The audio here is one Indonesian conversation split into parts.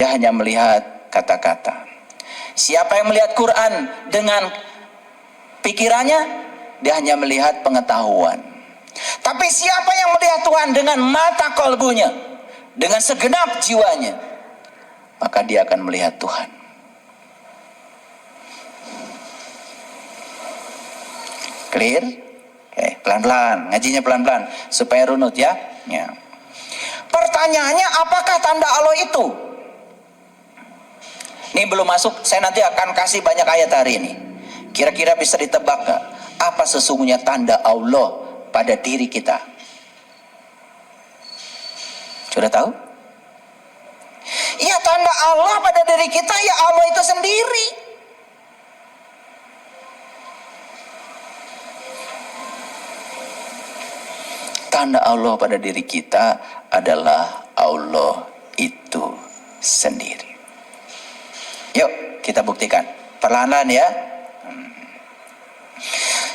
dia hanya melihat kata-kata. Siapa yang melihat Quran dengan pikirannya, dia hanya melihat pengetahuan. Tapi siapa yang melihat Tuhan dengan mata kalbunya, dengan segenap jiwanya, maka dia akan melihat Tuhan. Clear? Oke, pelan-pelan, ngajinya pelan-pelan supaya runut ya. Pertanyaannya, apakah tanda Allah itu? Ini belum masuk, saya nanti akan kasih banyak ayat hari ini. Kira-kira bisa ditebak gak? Apa sesungguhnya tanda Allah pada diri kita? Sudah tahu? Iya, tanda Allah pada diri kita ya Allah itu sendiri. Tanda Allah pada diri kita adalah Allah itu sendiri. Yuk kita buktikan perlahan-lahan ya.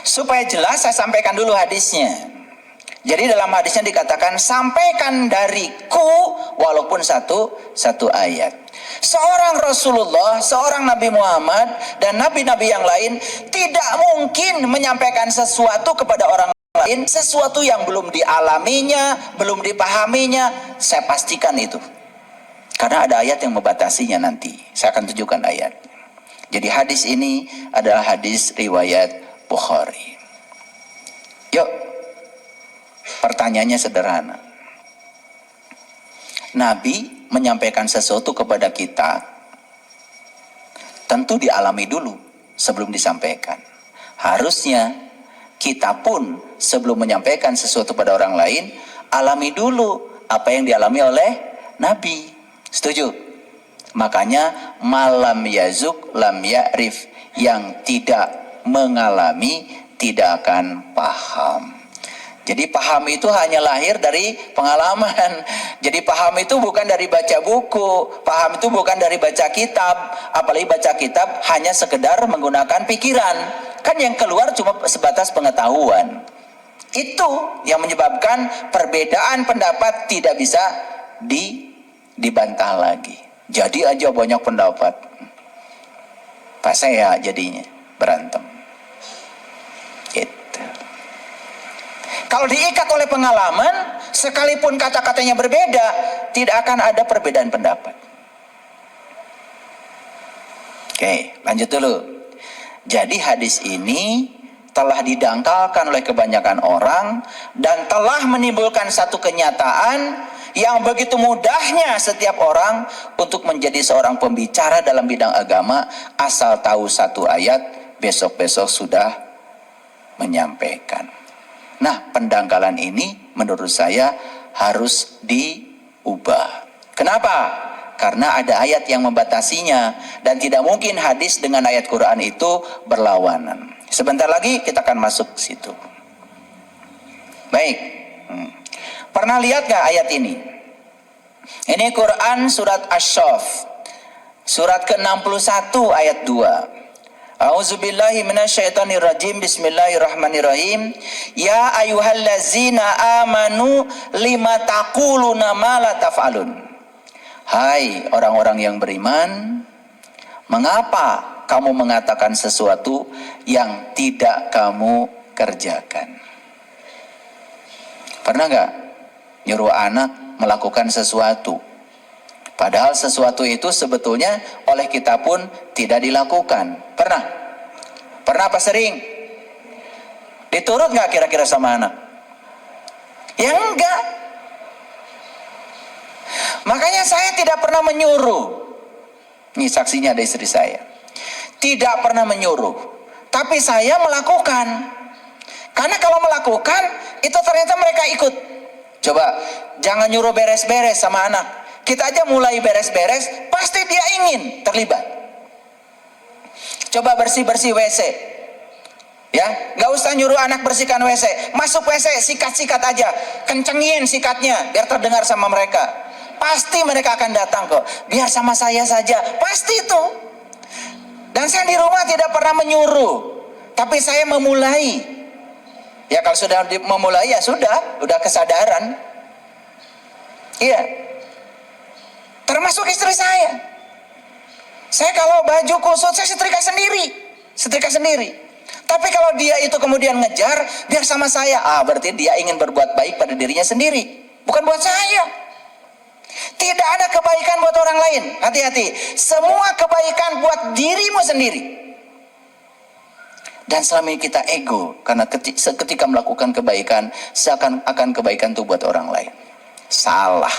Supaya jelas saya sampaikan dulu hadisnya. Jadi dalam hadisnya dikatakan, sampaikan dariku walaupun satu ayat. Seorang Rasulullah, seorang Nabi Muhammad dan nabi-nabi yang lain tidak mungkin menyampaikan sesuatu kepada orang lain, sesuatu yang belum dialaminya, belum dipahaminya. Saya pastikan itu. Karena ada ayat yang membatasinya nanti. Saya akan tunjukkan ayat. Jadi hadis ini adalah hadis riwayat Bukhari. Yuk, pertanyaannya sederhana. Nabi menyampaikan sesuatu kepada kita, tentu dialami dulu sebelum disampaikan. Harusnya kita pun sebelum menyampaikan sesuatu pada orang lain, alami dulu apa yang dialami oleh Nabi. Setuju? Makanya malam yazuk lam ya'rif, yang tidak mengalami tidak akan paham. Jadi paham itu hanya lahir dari pengalaman. Jadi paham itu bukan dari baca buku, paham itu bukan dari baca kitab. Apalagi baca kitab hanya sekedar menggunakan pikiran. Kan yang keluar cuma sebatas pengetahuan. Itu yang menyebabkan perbedaan pendapat tidak bisa dibantah lagi. Jadi aja banyak pendapat, Pak saya jadinya berantem. Gitu. Kalau diikat oleh pengalaman, sekalipun kata-katanya berbeda, tidak akan ada perbedaan pendapat. Oke, lanjut dulu. Jadi hadis ini telah didangkalkan oleh kebanyakan orang dan telah menimbulkan satu kenyataan yang begitu mudahnya setiap orang untuk menjadi seorang pembicara dalam bidang agama, asal tahu satu ayat, besok-besok sudah menyampaikan. Nah, pendangkalan ini menurut saya harus diubah. Kenapa? Karena ada ayat yang membatasinya dan tidak mungkin hadis dengan ayat Quran itu berlawanan. Sebentar lagi kita akan masuk ke situ. Baik. Pernah lihat gak ayat ini? Ini Quran surat Asy-Syaff, surat ke-61 ayat 2. A'udzubillahi minasyaitonirrajim. Bismillahirrahmanirrahim. Ya ayyuhallazina amanu lima taquluna ma la taf'alun. Hai orang-orang yang beriman, mengapa kamu mengatakan sesuatu yang tidak kamu kerjakan? Pernah gak nyuruh anak melakukan sesuatu, padahal sesuatu itu sebetulnya oleh kita pun tidak dilakukan? Pernah? Pernah apa sering? Diturut gak kira-kira sama anak? Ya enggak. Makanya saya tidak pernah menyuruh. Ini saksinya ada istri saya. Tidak pernah menyuruh, tapi saya melakukan. Karena kalau melakukan, itu ternyata mereka ikut. Coba, jangan nyuruh beres-beres sama anak. Kita aja mulai beres-beres, pasti dia ingin terlibat. Coba bersih-bersih WC. Ya, nggak usah nyuruh anak bersihkan WC. Masuk WC, sikat-sikat aja. Kencengin sikatnya, biar terdengar sama mereka. Pasti mereka akan datang kok. Biar sama saya saja. Pasti itu. Dan saya di rumah tidak pernah menyuruh, tapi saya memulai. Ya kalau sudah memulai ya sudah kesadaran. Iya. Termasuk istri saya. Saya kalau baju kusut saya setrika sendiri. Tapi kalau dia itu kemudian ngejar, biar sama saya, berarti dia ingin berbuat baik pada dirinya sendiri, bukan buat saya. Tidak ada kebaikan buat orang lain. Hati-hati. Semua kebaikan buat dirimu sendiri. Dan selama ini kita ego, karena ketika melakukan kebaikan, seakan-akan kebaikan itu buat orang lain. Salah.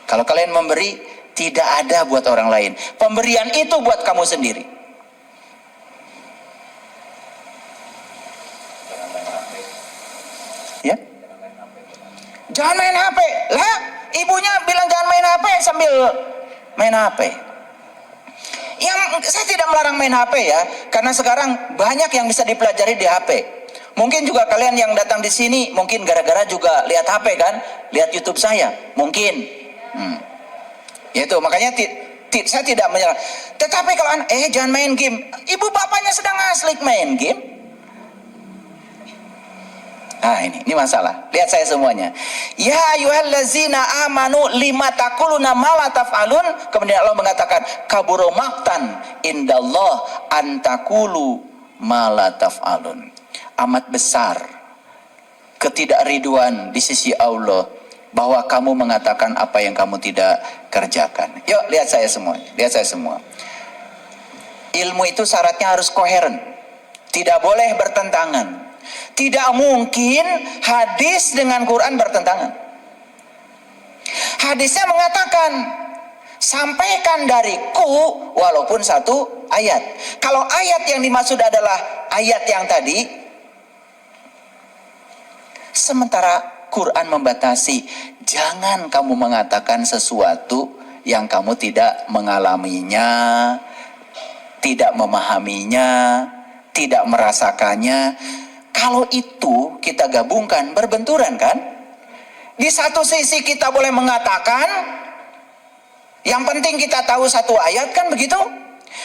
Kalau kalian memberi, tidak ada buat orang lain. Pemberian itu buat kamu sendiri. Ya? Jangan main HP. Lah, ibunya bilang jangan main HP sambil main HP. Yang saya tidak melarang main HP ya, karena sekarang banyak yang bisa dipelajari di HP. Mungkin juga kalian yang datang di sini mungkin gara-gara juga lihat HP kan, lihat YouTube saya, mungkin. Itu makanya saya tidak menyerang. Tetapi kalau jangan main game, ibu bapaknya sedang asik main game. Ini masalah. Lihat saya semuanya. Ya ayyuhallazina amanu lima taquluna ma la taf'alun. Kemudian Allah mengatakan kaburu maqtan indallah an taqulu ma la taf'alun. Amat besar ketidakriduan di sisi Allah bahwa kamu mengatakan apa yang kamu tidak kerjakan. Yuk lihat saya semua. Ilmu itu syaratnya harus koheren. Tidak boleh bertentangan. Tidak mungkin hadis dengan Quran bertentangan. Hadisnya mengatakan sampaikan dariku walaupun satu ayat. Kalau ayat yang dimaksud adalah ayat yang tadi, sementara Quran membatasi, jangan kamu mengatakan sesuatu yang kamu tidak mengalaminya, tidak memahaminya, tidak merasakannya. Kalau itu kita gabungkan, berbenturan kan? Di satu sisi kita boleh mengatakan, yang penting kita tahu satu ayat kan begitu?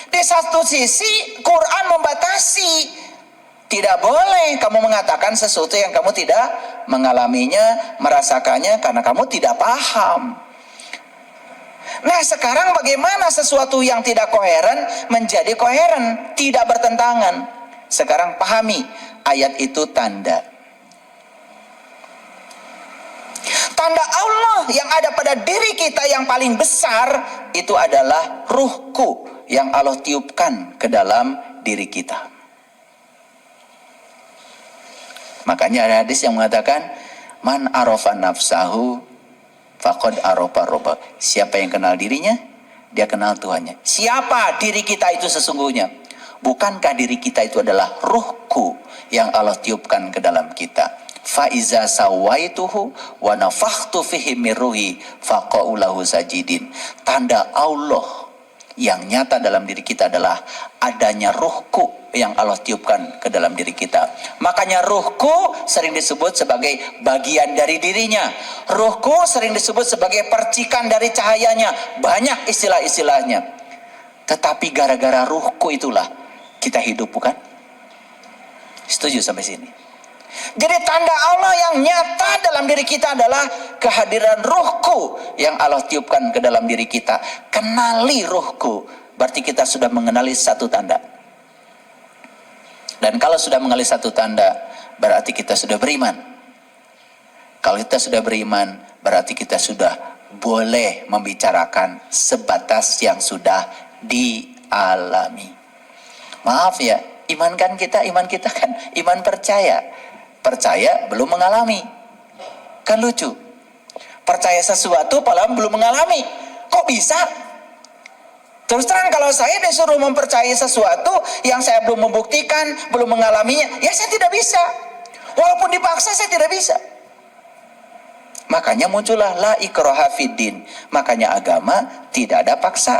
Di satu sisi Quran membatasi, tidak boleh kamu mengatakan sesuatu yang kamu tidak mengalaminya, merasakannya karena kamu tidak paham. Nah sekarang bagaimana sesuatu yang tidak koheren menjadi koheren, tidak bertentangan? Sekarang pahami, ayat itu tanda. Tanda Allah yang ada pada diri kita yang paling besar itu adalah ruhku yang Allah tiupkan ke dalam diri kita. Makanya ada hadis yang mengatakan man arafa nafsahu faqad arafa rabba. Siapa yang kenal dirinya, dia kenal Tuhannya. Siapa diri kita itu sesungguhnya? Bukankah diri kita itu adalah ruhku yang Allah tiupkan ke dalam kita? Fa iza sawaituhu wa nafakhtu fihi min ruhi faqa'u lahu sajidin. Tanda Allah yang nyata dalam diri kita adalah adanya ruhku yang Allah tiupkan ke dalam diri kita. Makanya ruhku sering disebut sebagai bagian dari dirinya. Ruhku sering disebut sebagai percikan dari cahayanya. Banyak istilah-istilahnya. Tetapi gara-gara ruhku itulah kita hidup, bukan? Setuju sampai sini? Jadi tanda Allah yang nyata dalam diri kita adalah kehadiran ruhku yang Allah tiupkan ke dalam diri kita. Kenali ruhku, berarti kita sudah mengenali satu tanda. Dan kalau sudah mengenali satu tanda, berarti kita sudah beriman. Kalau kita sudah beriman, berarti kita sudah boleh membicarakan sebatas yang sudah dialami. Maaf ya, iman kita kan iman percaya. Percaya belum mengalami. Kan lucu. Percaya sesuatu padahal belum mengalami. Kok bisa? Terus terang kalau saya disuruh mempercayai sesuatu yang saya belum membuktikan, belum mengalaminya, ya saya tidak bisa. Walaupun dipaksa saya tidak bisa. Makanya muncullah la ikraha fiddin. Makanya agama tidak ada paksaan.